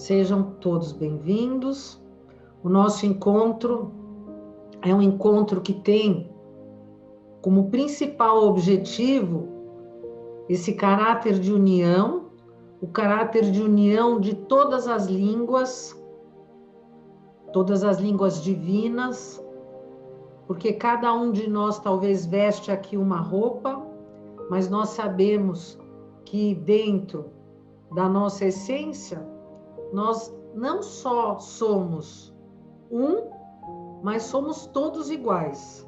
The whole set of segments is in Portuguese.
Sejam todos bem-vindos. O nosso encontro é um encontro que tem como principal objetivo esse caráter de união, o caráter de união de todas as línguas divinas, porque cada um de nós talvez veste aqui uma roupa, mas nós sabemos que dentro da nossa essência, nós não só somos um, mas somos todos iguais.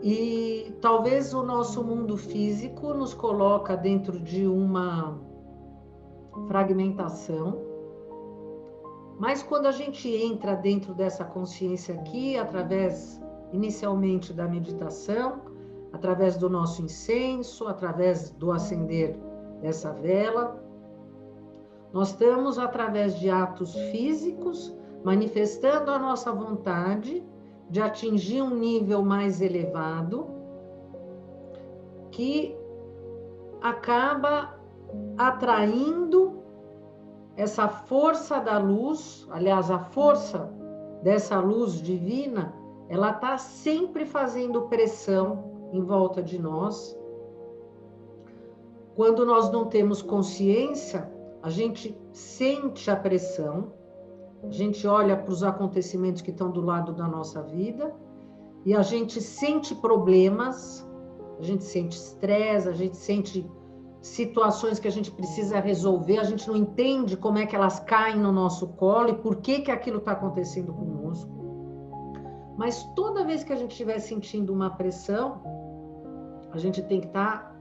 E talvez o nosso mundo físico nos coloca dentro de uma fragmentação, mas quando a gente entra dentro dessa consciência aqui, através inicialmente da meditação, através do nosso incenso, através do acender dessa vela, nós estamos, através de atos físicos, manifestando a nossa vontade de atingir um nível mais elevado, que acaba atraindo essa força da luz. Aliás, a força dessa luz divina, ela está sempre fazendo pressão em volta de nós. Quando nós não temos consciência, a gente sente a pressão, a gente olha para os acontecimentos que estão do lado da nossa vida e a gente sente problemas, a gente sente estresse, a gente sente situações que a gente precisa resolver, a gente não entende como é que elas caem no nosso colo e por que aquilo está acontecendo conosco. Mas toda vez que a gente estiver sentindo uma pressão, a gente tem que estar...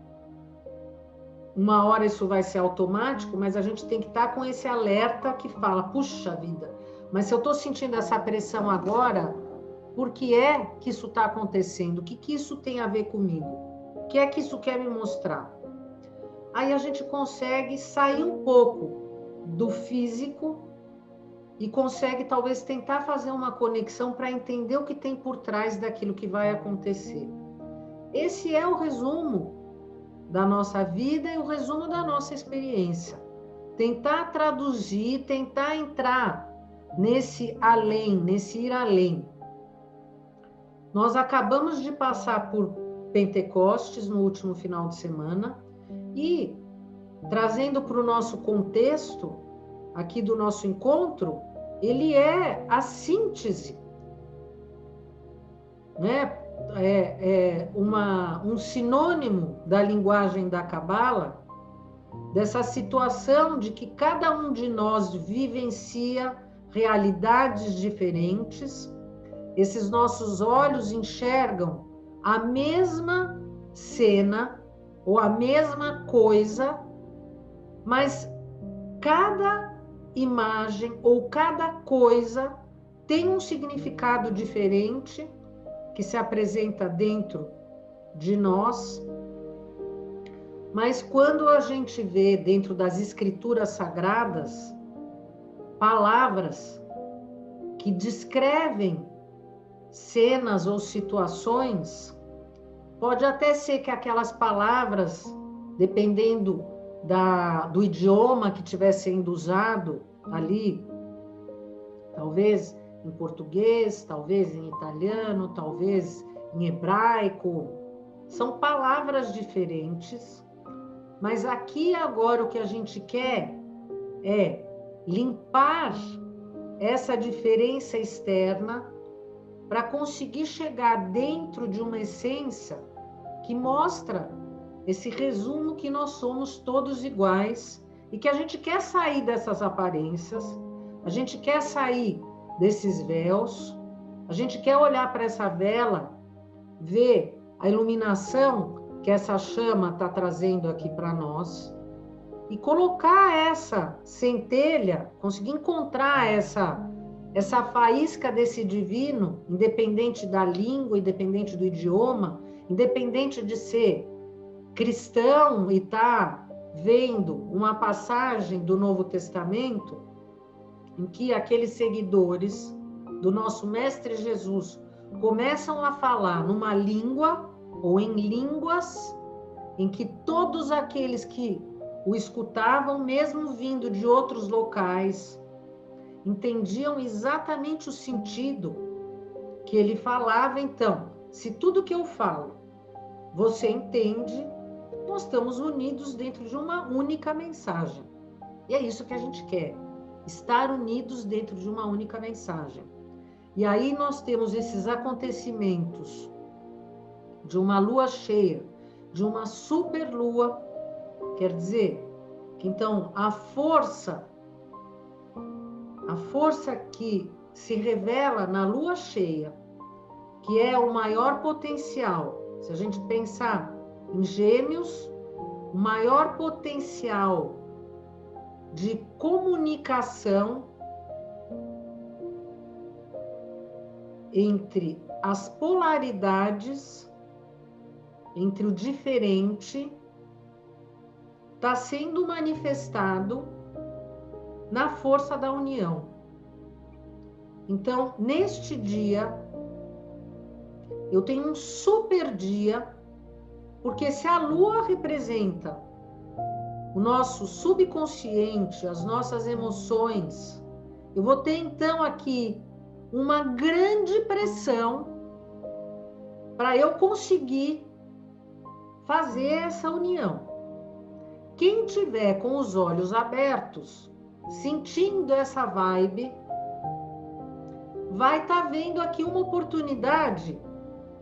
Uma hora isso vai ser automático, mas a gente tem que estar com esse alerta que fala, puxa vida, mas se eu estou sentindo essa pressão agora, por que é que isso está acontecendo? O que isso tem a ver comigo? O que é que isso quer me mostrar? Aí a gente consegue sair um pouco do físico e consegue talvez tentar fazer uma conexão para entender o que tem por trás daquilo que vai acontecer. Esse é o resumo da nossa vida e o resumo da nossa experiência. Tentar traduzir, tentar entrar nesse além, nesse ir além. Nós acabamos de passar por Pentecostes no último final de semana e, trazendo para o nosso contexto, aqui do nosso encontro, ele é a síntese, né? Um sinônimo da linguagem da Cabala, dessa situação de que cada um de nós vivencia realidades diferentes, esses nossos olhos enxergam a mesma cena ou a mesma coisa, mas cada imagem ou cada coisa tem um significado diferente que se apresenta dentro de nós. Mas quando a gente vê dentro das escrituras sagradas palavras que descrevem cenas ou situações, pode até ser que aquelas palavras, dependendo do idioma que estiver sendo usado ali, talvez em português, talvez em italiano, talvez em hebraico, são palavras diferentes, mas aqui agora o que a gente quer é limpar essa diferença externa para conseguir chegar dentro de uma essência que mostra esse resumo que nós somos todos iguais e que a gente quer sair dessas aparências, a gente quer sair desses véus, a gente quer olhar para essa vela, ver a iluminação que essa chama está trazendo aqui para nós e colocar essa centelha, conseguir encontrar essa faísca desse divino, independente da língua, independente do idioma, independente de ser cristão e estar vendo uma passagem do Novo Testamento em que aqueles seguidores do nosso Mestre Jesus começam a falar numa língua ou em línguas em que todos aqueles que o escutavam mesmo vindo de outros locais, entendiam exatamente o sentido que ele falava. Então, se tudo que eu falo você entende, nós estamos unidos dentro de uma única mensagem. E é isso que a gente quer, estar unidos dentro de uma única mensagem. E aí nós temos esses acontecimentos de uma lua cheia, de uma superlua, quer dizer que então a força que se revela na lua cheia, que é o maior potencial, se a gente pensar em Gêmeos, o maior potencial de comunicação entre as polaridades, entre o diferente, está sendo manifestado na força da união. Então, neste dia, eu tenho um super dia, porque se a Lua representa o nosso subconsciente, as nossas emoções, eu vou ter então aqui uma grande pressão para eu conseguir fazer essa união. Quem tiver com os olhos abertos, sentindo essa vibe, vai estar vendo aqui uma oportunidade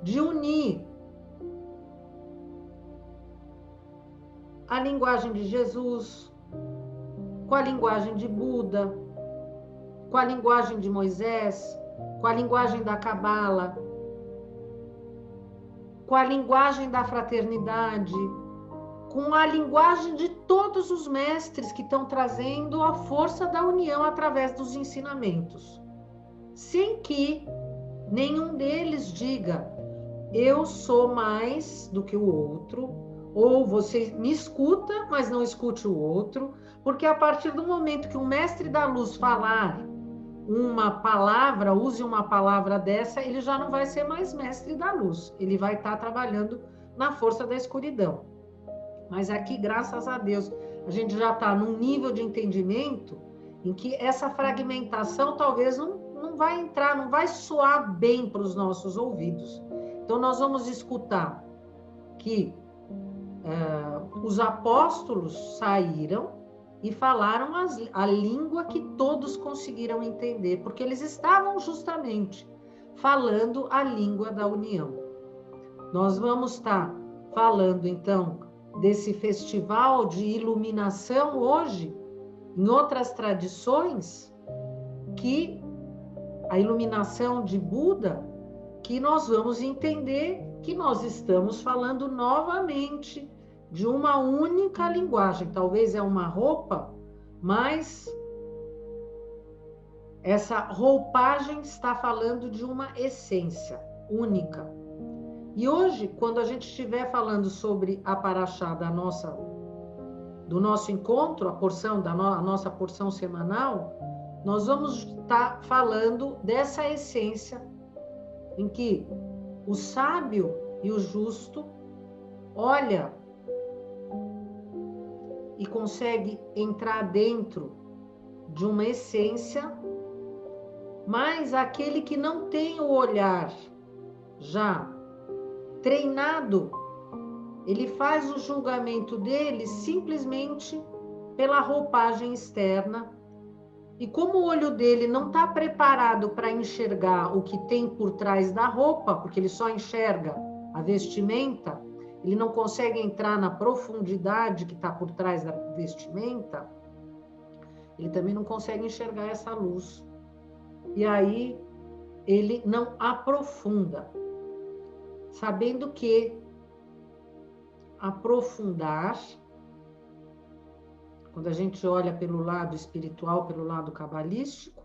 de unir a linguagem de Jesus com a linguagem de Buda, com a linguagem de Moisés, com a linguagem da Cabala, com a linguagem da fraternidade, com a linguagem de todos os mestres que estão trazendo a força da união através dos ensinamentos, sem que nenhum deles diga eu sou mais do que o outro, ou você me escuta, mas não escute o outro, porque a partir do momento que o mestre da luz falar uma palavra, use uma palavra dessa, ele já não vai ser mais mestre da luz, ele vai estar trabalhando na força da escuridão. Mas aqui, graças a Deus, a gente já está num nível de entendimento em que essa fragmentação talvez não vai entrar, não vai soar bem para os nossos ouvidos. Então, nós vamos escutar que os apóstolos saíram e falaram a língua que todos conseguiram entender, porque eles estavam justamente falando a língua da união. Nós vamos estar falando, então, desse festival de iluminação hoje, em outras tradições, que a iluminação de Buda, que nós vamos entender que nós estamos falando novamente de uma única linguagem. Talvez é uma roupa, mas essa roupagem está falando de uma essência única. E hoje, quando a gente estiver falando sobre a paraxá do nosso encontro, a nossa porção semanal, nós vamos estar falando dessa essência em que o sábio e o justo olha e consegue entrar dentro de uma essência, mas aquele que não tem o olhar já treinado, ele faz o julgamento dele simplesmente pela roupagem externa. E como o olho dele não está preparado para enxergar o que tem por trás da roupa, porque ele só enxerga a vestimenta, ele não consegue entrar na profundidade que está por trás da vestimenta, ele também não consegue enxergar essa luz. E aí ele não aprofunda, sabendo que aprofundar, quando a gente olha pelo lado espiritual, pelo lado cabalístico,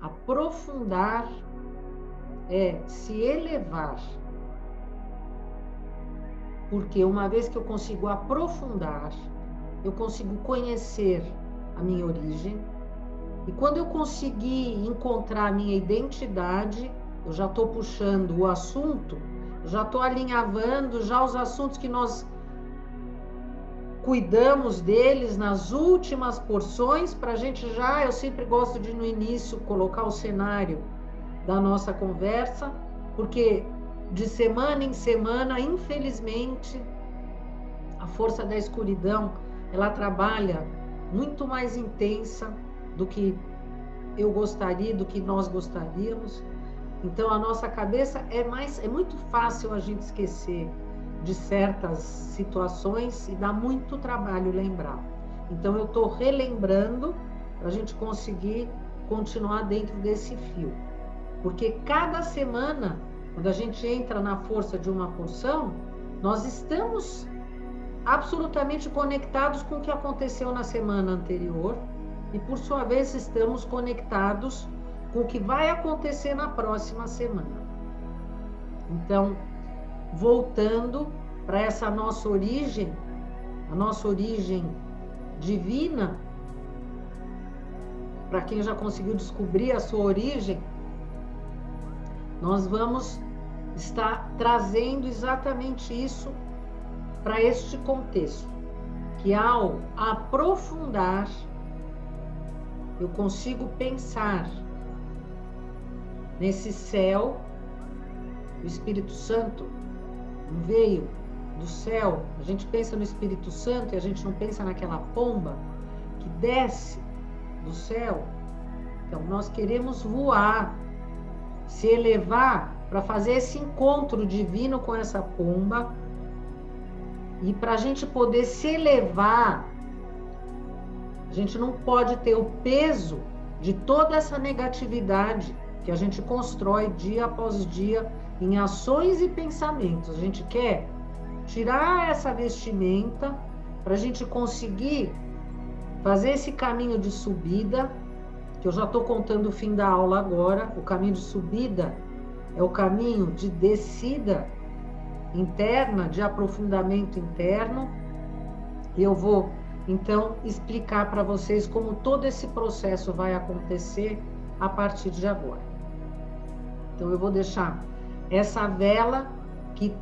aprofundar é se elevar. Porque uma vez que eu consigo aprofundar, eu consigo conhecer a minha origem. E quando eu conseguir encontrar a minha identidade, eu já estou puxando o assunto, já estou alinhavando já os assuntos que nós cuidamos deles nas últimas porções, para a gente já, eu sempre gosto de no início colocar o cenário da nossa conversa, porque de semana em semana, infelizmente, a força da escuridão, ela trabalha muito mais intensa do que eu gostaria, do que nós gostaríamos. Então, a nossa cabeça é muito fácil a gente esquecer de certas situações e dá muito trabalho lembrar. Então, eu estou relembrando para a gente conseguir continuar dentro desse fio. Porque cada semana, quando a gente entra na força de uma porção, nós estamos absolutamente conectados com o que aconteceu na semana anterior e, por sua vez, estamos conectados com o que vai acontecer na próxima semana. Então, voltando para essa nossa origem, a nossa origem divina, para quem já conseguiu descobrir a sua origem, nós vamos estar trazendo exatamente isso para este contexto, que ao aprofundar, eu consigo pensar nesse céu, o Espírito Santo não veio do céu. A gente pensa no Espírito Santo e a gente não pensa naquela pomba que desce do céu. Então, nós queremos voar, se elevar para fazer esse encontro divino com essa pomba. E para a gente poder se elevar, a gente não pode ter o peso de toda essa negatividade que a gente constrói dia após dia em ações e pensamentos. A gente quer tirar essa vestimenta para a gente conseguir fazer esse caminho de subida, que eu já estou contando o fim da aula agora. O caminho de subida é o caminho de descida interna, de aprofundamento interno. E eu vou, então, explicar para vocês como todo esse processo vai acontecer a partir de agora. Então, eu vou deixar essa vela que...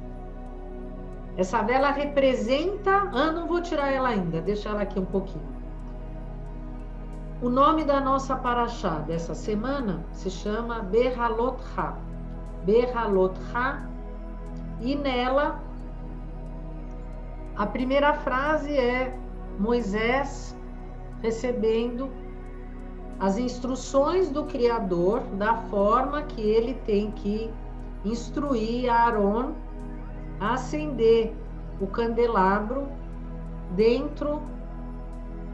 Essa vela representa... não vou tirar ela ainda, deixa ela aqui um pouquinho. O nome da nossa paraxá dessa semana se chama Behalot Ha. Behalot Ha. E nela, a primeira frase é Moisés recebendo as instruções do Criador da forma que ele tem que instruir Aaron a acender o candelabro dentro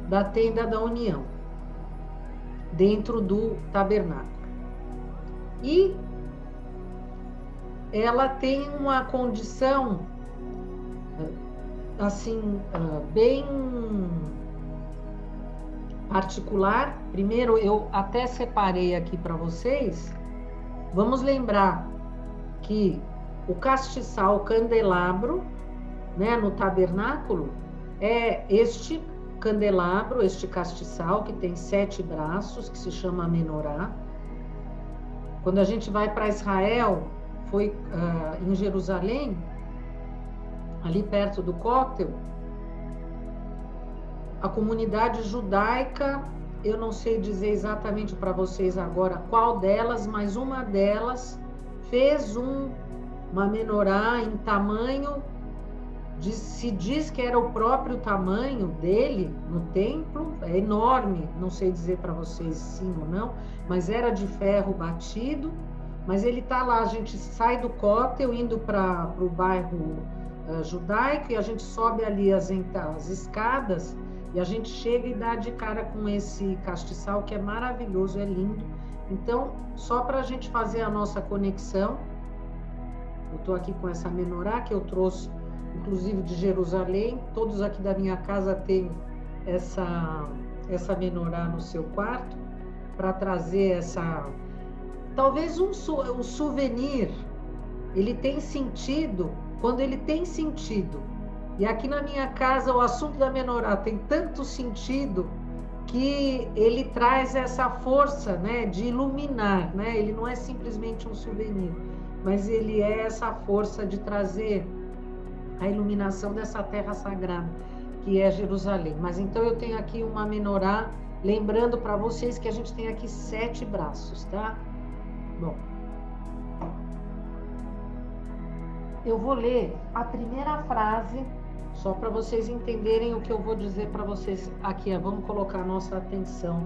da tenda da união, dentro do tabernáculo. E ela tem uma condição assim bem particular. Primeiro, eu até separei aqui para vocês. Vamos lembrar que o castiçal, o candelabro, né, no tabernáculo, é este candelabro, este castiçal, que tem 7 braços, que se chama menorá. Quando a gente vai para Israel, foi em Jerusalém, ali perto do Cótel, a comunidade judaica, eu não sei dizer exatamente para vocês agora qual delas, mas uma delas fez uma menorá em tamanho, se diz que era o próprio tamanho dele no templo, é enorme, não sei dizer para vocês sim ou não, mas era de ferro batido, mas ele está lá, a gente sai do Cótel indo para o bairro judaico e a gente sobe ali as escadas e a gente chega e dá de cara com esse castiçal que é maravilhoso, é lindo. Então, só para a gente fazer a nossa conexão, eu estou aqui com essa menorá que eu trouxe, inclusive de Jerusalém. Todos aqui da minha casa têm essa menorá no seu quarto, para trazer essa... Talvez um souvenir, ele tem sentido quando ele tem sentido. E aqui na minha casa o assunto da menorá tem tanto sentido que ele traz essa força, né, de iluminar, né? Ele não é simplesmente um souvenir, mas ele é essa força de trazer a iluminação dessa terra sagrada. que é Jerusalém. Mas então eu tenho aqui uma menorá, lembrando para vocês que a gente tem aqui 7 braços, tá? Bom, eu vou ler a primeira frase, só para vocês entenderem o que eu vou dizer para vocês aqui. Vamos colocar a nossa atenção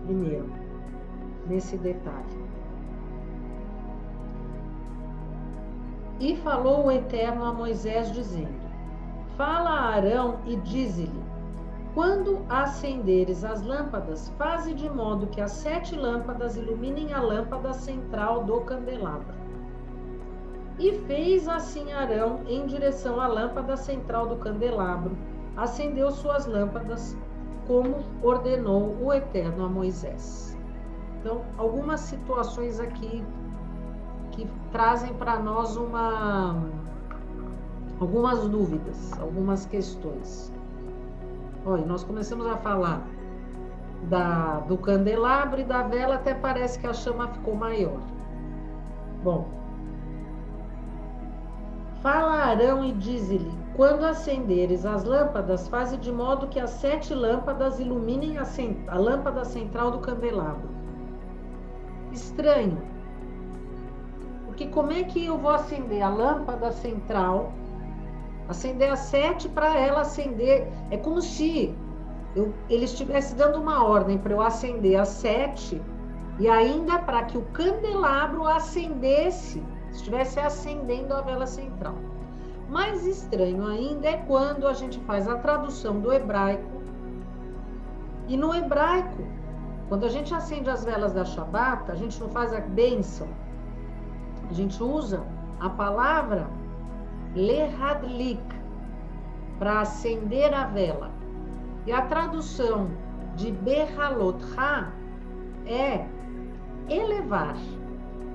primeiro nesse detalhe. E falou o Eterno a Moisés, dizendo: Fala a Arão e dize-lhe: Quando acenderes as lâmpadas, faze de modo que as 7 lâmpadas iluminem a lâmpada central do candelabro. E fez assim Arão em direção à lâmpada central do candelabro, acendeu suas lâmpadas, como ordenou o Eterno a Moisés. Então, algumas situações aqui que trazem para nós algumas dúvidas, algumas questões. Olha, nós começamos a falar do candelabro e da vela, até parece que a chama ficou maior. Bom, fala a Arão e dize-lhe: Quando acenderes as lâmpadas, faze de modo que as 7 lâmpadas iluminem a lâmpada central do candelabro. Estranho, porque como é que eu vou acender a lâmpada central, acender as 7 para ela acender? É como se ele estivesse dando uma ordem para eu acender as 7 e ainda para que o candelabro acendesse, estivesse acendendo a vela central. Mais estranho ainda é quando a gente faz a tradução do hebraico. E no hebraico, quando a gente acende as velas da Shabat, a gente não faz a bênção. A gente usa a palavra lehadlik para acender a vela. E a tradução de behalotha é elevar.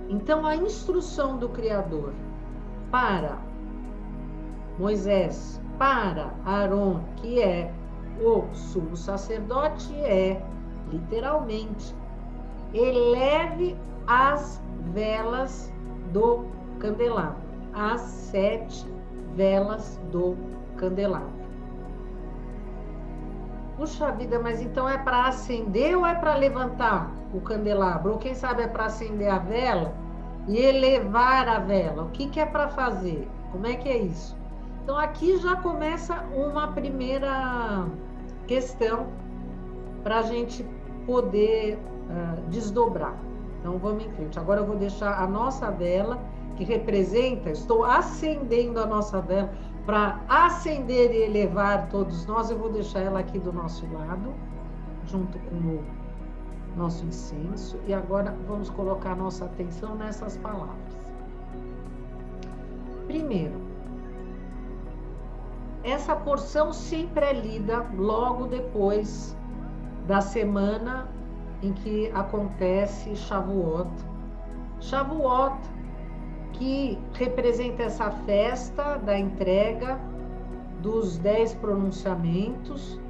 Então, a instrução do Criador para Moisés, para Arão, que é o sumo sacerdote, é, literalmente, eleve as velas do candelabro, as 7 velas do candelabro. Puxa vida, mas então é para acender ou é para levantar o candelabro? Ou quem sabe é para acender a vela e elevar a vela? O que é para fazer? Como é que é isso? Então aqui já começa uma primeira questão para a gente poder desdobrar. Então vamos em frente. Agora eu vou deixar a nossa vela, que representa, estou acendendo a nossa vela para acender e elevar todos nós. Eu vou deixar ela aqui do nosso lado, junto com o nosso incenso. E agora vamos colocar nossa atenção nessas palavras. Primeiro, essa porção sempre é lida logo depois da semana em que acontece Shavuot. Shavuot, que representa essa festa da entrega dos 10 pronunciamentos,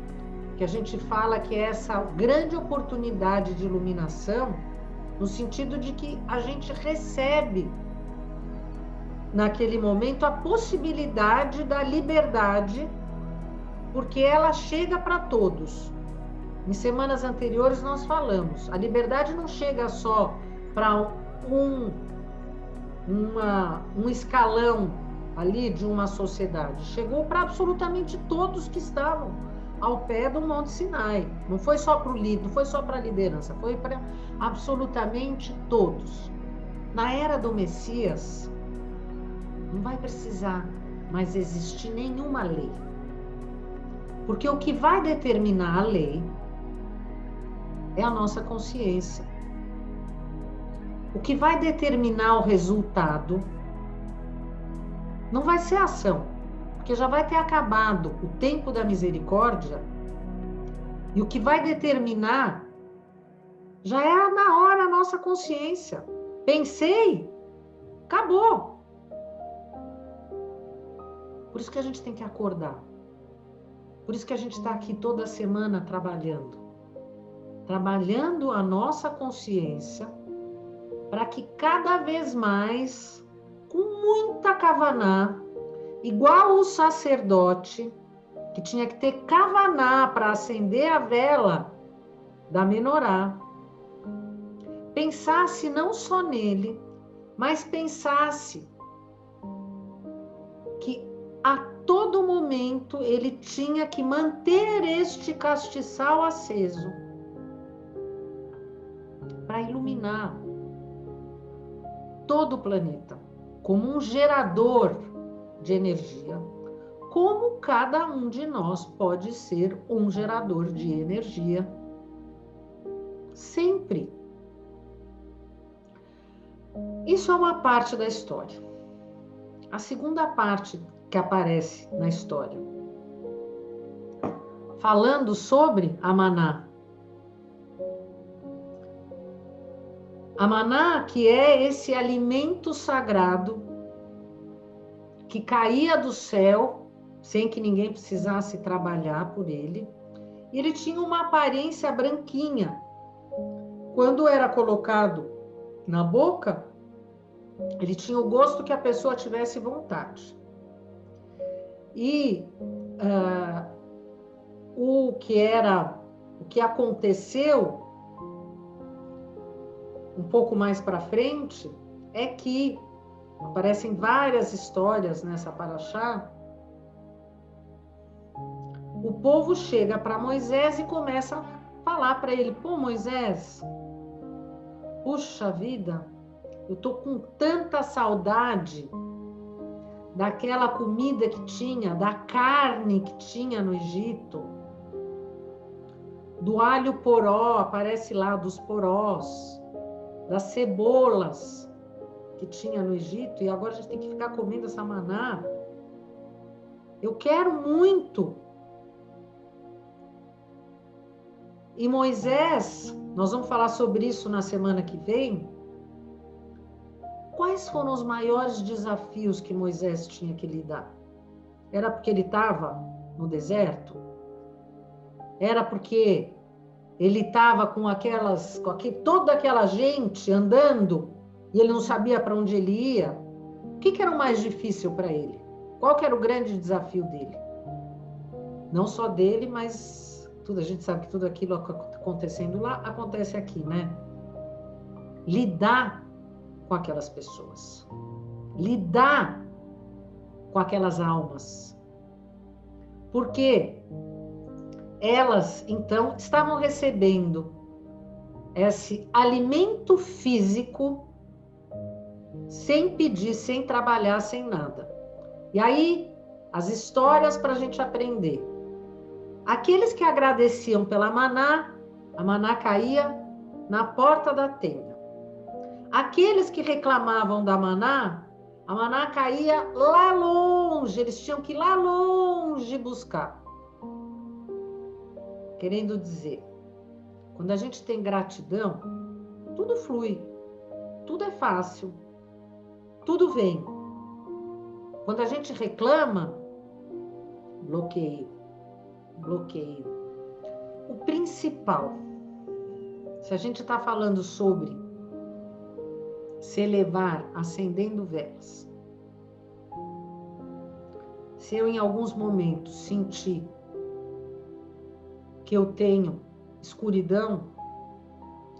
que a gente fala que é essa grande oportunidade de iluminação, no sentido de que a gente recebe, naquele momento, a possibilidade da liberdade, porque ela chega para todos. Em semanas anteriores nós falamos, a liberdade não chega só para um escalão ali de uma sociedade, chegou para absolutamente todos que estavam ao pé do Monte Sinai. Não foi só para o líder, não foi só para a liderança, foi para absolutamente todos. Na era do Messias, não vai precisar mais existir nenhuma lei, porque o que vai determinar a lei é a nossa consciência. O que vai determinar o resultado não vai ser a ação, porque já vai ter acabado o tempo da misericórdia, e o que vai determinar já é na hora a nossa consciência. Pensei, acabou. Por isso que a gente tem que acordar. Por isso que a gente está aqui toda semana trabalhando a nossa consciência, para que cada vez mais, com muita kavaná, igual o sacerdote, que tinha que ter kavaná para acender a vela da menorá, pensasse não só nele, mas pensasse que a todo momento ele tinha que manter este castiçal aceso para iluminar todo o planeta, como um gerador de energia, como cada um de nós pode ser um gerador de energia. Sempre. Isso é uma parte da história. A segunda parte que aparece na história, falando sobre a maná. A maná, que é esse alimento sagrado que caía do céu, sem que ninguém precisasse trabalhar por ele. E ele tinha uma aparência branquinha. Quando era colocado na boca, ele tinha o gosto que a pessoa tivesse vontade. E o que aconteceu um pouco mais para frente é que aparecem várias histórias nessa paraxá. O povo chega para Moisés e começa a falar para ele: pô, Moisés, puxa vida, eu tô com tanta saudade daquela comida que tinha, da carne que tinha no Egito, do alho poró, aparece lá, dos porós, das cebolas que tinha no Egito, e agora a gente tem que ficar comendo essa maná. Eu quero muito. E Moisés, nós vamos falar sobre isso na semana que vem. Quais foram os maiores desafios que Moisés tinha que lidar? Era porque ele estava no deserto? Era porque ele estava com toda aquela gente andando e ele não sabia para onde ele ia? O que era o mais difícil para ele? Qual que era o grande desafio dele? Não só dele, mas a gente sabe que tudo aquilo acontecendo lá, acontece aqui, né? Lidar com aquelas pessoas. Lidar com aquelas almas. Porque elas, então, estavam recebendo esse alimento físico sem pedir, sem trabalhar, sem nada. E aí, as histórias para a gente aprender. Aqueles que agradeciam pela maná, a maná caía na porta da tenda. Aqueles que reclamavam da maná, a maná caía lá longe, eles tinham que ir lá longe buscar. Querendo dizer, quando a gente tem gratidão, tudo flui, tudo é fácil, tudo vem. Quando a gente reclama, bloqueio. O principal, se a gente está falando sobre se elevar acendendo velas, se eu em alguns momentos sentir que eu tenho escuridão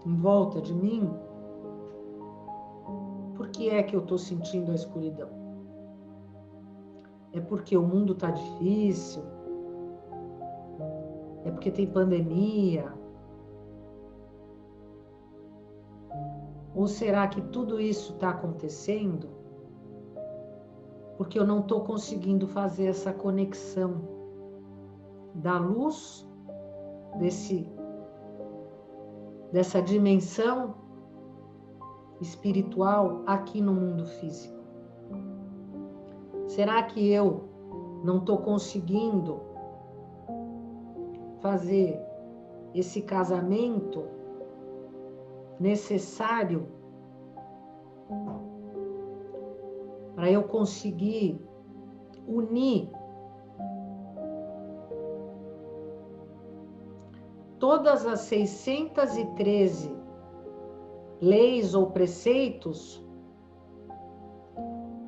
em volta de mim, por que é que eu estou sentindo a escuridão? É porque o mundo está difícil? É porque tem pandemia? Ou será que tudo isso está acontecendo porque eu não estou conseguindo fazer essa conexão da luz, dessa dimensão espiritual aqui no mundo físico? Será que eu não estou conseguindo fazer esse casamento necessário para eu conseguir unir todas as 613 leis ou preceitos?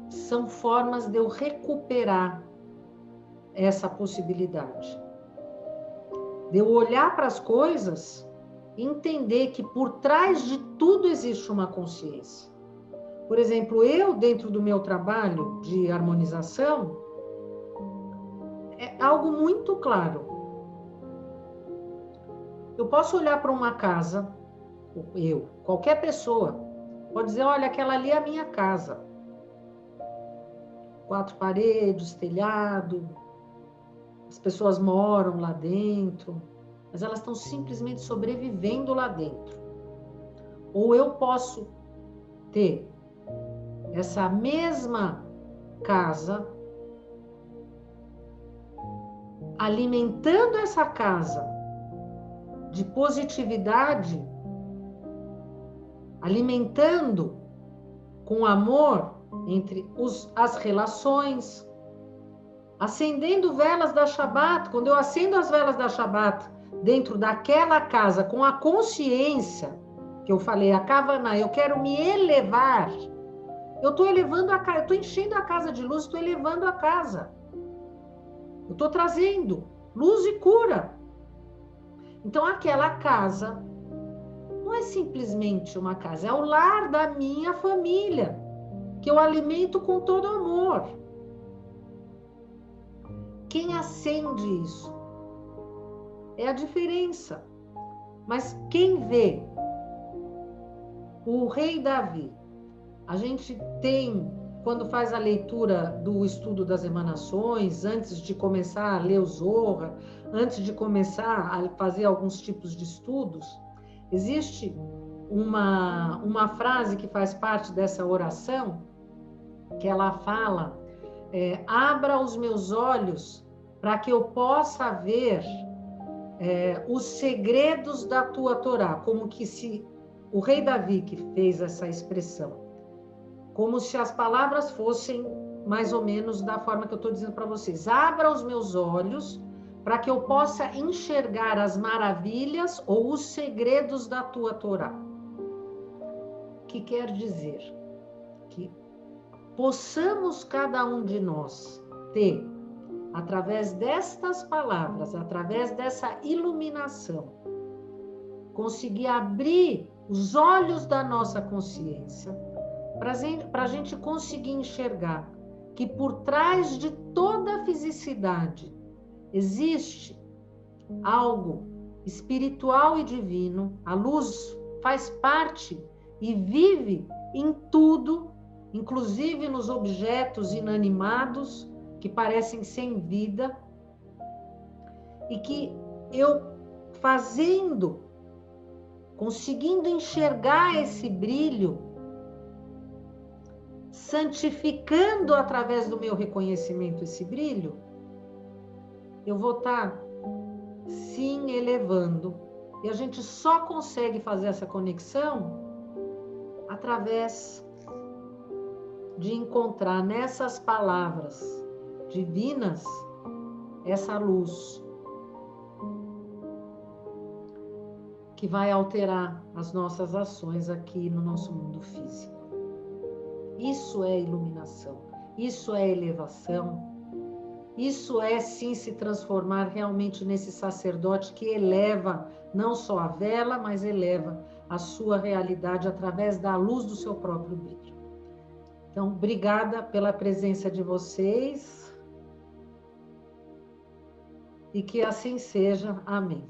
São formas de eu recuperar essa possibilidade. De eu olhar para as coisas e entender que por trás de tudo existe uma consciência. Por exemplo, eu, dentro do meu trabalho de harmonização, é algo muito claro. Eu posso olhar para uma casa, qualquer pessoa, pode dizer, olha, aquela ali é a minha casa. 4 paredes, telhado, as pessoas moram lá dentro, mas elas estão simplesmente sobrevivendo lá dentro. Ou eu posso ter essa mesma casa, alimentando essa casa de positividade, alimentando com amor entre as relações, acendendo velas da Shabbat. Quando eu acendo as velas da Shabbat dentro daquela casa com a consciência que eu falei, a Kavaná, eu quero me elevar, eu estou elevando a casa, eu estou enchendo a casa de luz, estou elevando a casa. Eu estou trazendo luz e cura. Então, aquela casa não é simplesmente uma casa, é o lar da minha família, que eu alimento com todo amor. Quem acende isso? É a diferença. Mas quem vê? O rei Davi. A gente tem, quando faz a leitura do estudo das emanações, antes de começar a ler o Zohar, antes de começar a fazer alguns tipos de estudos, existe uma frase que faz parte dessa oração, que ela fala, abra os meus olhos para que eu possa ver os segredos da tua Torá, como que se o rei Davi que fez essa expressão, como se as palavras fossem mais ou menos da forma que eu estou dizendo para vocês. Abra os meus olhos para que eu possa enxergar as maravilhas ou os segredos da tua Torá. Que quer dizer que possamos cada um de nós ter, através destas palavras, através dessa iluminação, conseguir abrir os olhos da nossa consciência, para a gente conseguir enxergar que por trás de toda a fisicidade existe algo espiritual e divino. A luz faz parte e vive em tudo, inclusive nos objetos inanimados que parecem sem vida, e que eu conseguindo enxergar esse brilho, santificando através do meu reconhecimento esse brilho, eu vou estar sim elevando. E a gente só consegue fazer essa conexão através de encontrar nessas palavras divinas essa luz que vai alterar as nossas ações aqui no nosso mundo físico. Isso é iluminação, isso é elevação, isso é sim se transformar realmente nesse sacerdote que eleva não só a vela, mas eleva a sua realidade através da luz do seu próprio brilho. Então, obrigada pela presença de vocês e que assim seja. Amém.